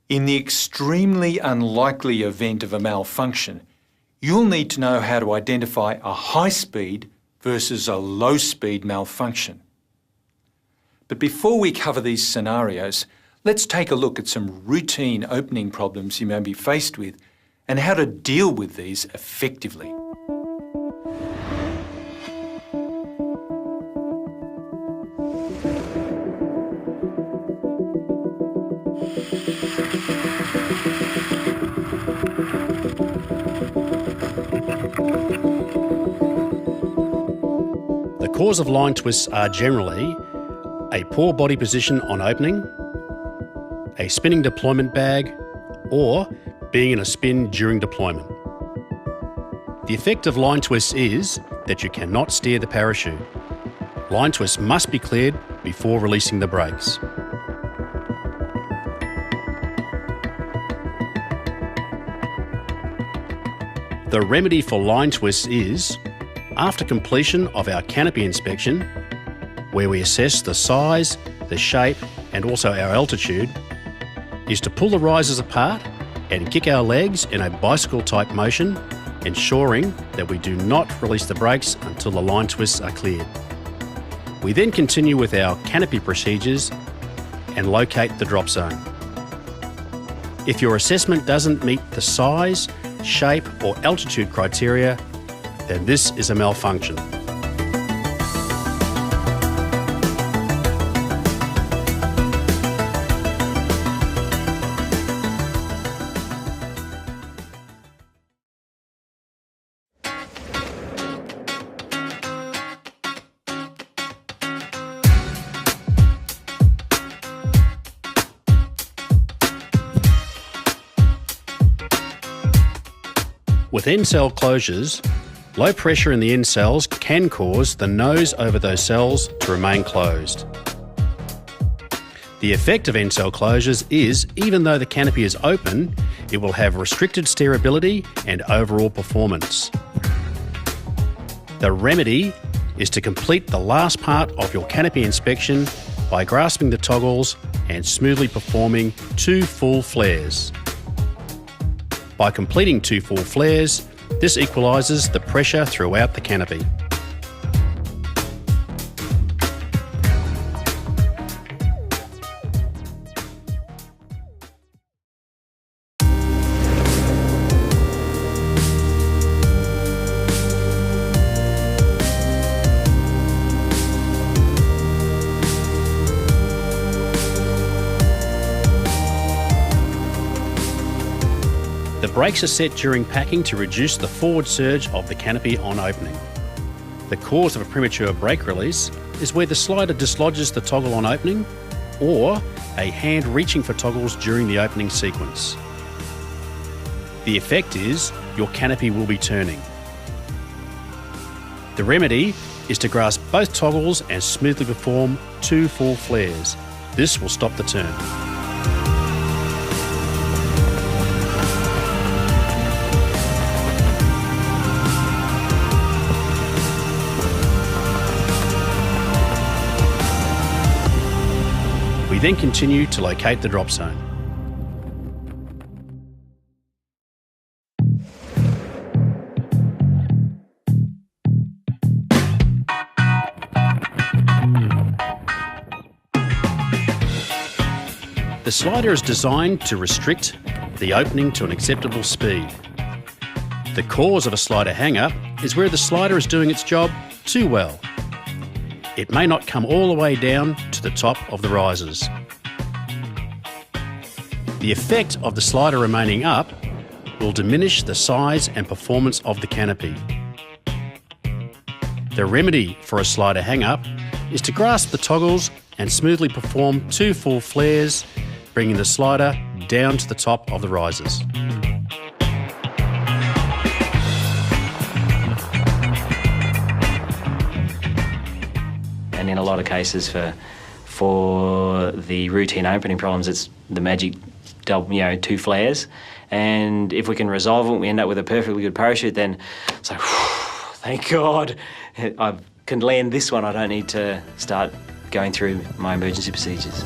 In the extremely unlikely event of a malfunction, you'll need to know how to identify a high-speed versus a low-speed malfunction. But before we cover these scenarios, let's take a look at some routine opening problems you may be faced with and how to deal with these effectively. The cause of line twists are generally a poor body position on opening, a spinning deployment bag, or being in a spin during deployment. The effect of line twists is that you cannot steer the parachute. Line twists must be cleared before releasing the brakes. The remedy for line twists is, after completion of our canopy inspection, where we assess the size, the shape, and also our altitude, is to pull the risers apart and kick our legs in a bicycle-type motion, ensuring that we do not release the brakes until the line twists are cleared. We then continue with our canopy procedures and locate the drop zone. If your assessment doesn't meet the size, shape, or altitude criteria, then this is a malfunction. With end cell closures, low pressure in the end cells can cause the nose over those cells to remain closed. The effect of end cell closures is, even though the canopy is open, it will have restricted steerability and overall performance. The remedy is to complete the last part of your canopy inspection by grasping the toggles and smoothly performing 2 full flares. By completing 2 full flares, this equalises the pressure throughout the canopy. The brakes are set during packing to reduce the forward surge of the canopy on opening. The cause of a premature brake release is where the slider dislodges the toggle on opening, or a hand reaching for toggles during the opening sequence. The effect is your canopy will be turning. The remedy is to grasp both toggles and smoothly perform 2 full flares. This will stop the turn. We then continue to locate the drop zone. The slider is designed to restrict the opening to an acceptable speed. The cause of a slider hang-up is where the slider is doing its job too well. It may not come all the way down to the top of the risers. The effect of the slider remaining up will diminish the size and performance of the canopy. The remedy for a slider hang-up is to grasp the toggles and smoothly perform 2 full flares, bringing the slider down to the top of the risers. And in a lot of cases for the routine opening problems, it's the magic 2 flares. And if we can resolve it, we end up with a perfectly good parachute, then it's like, thank God, I can land this one. I don't need to start going through my emergency procedures.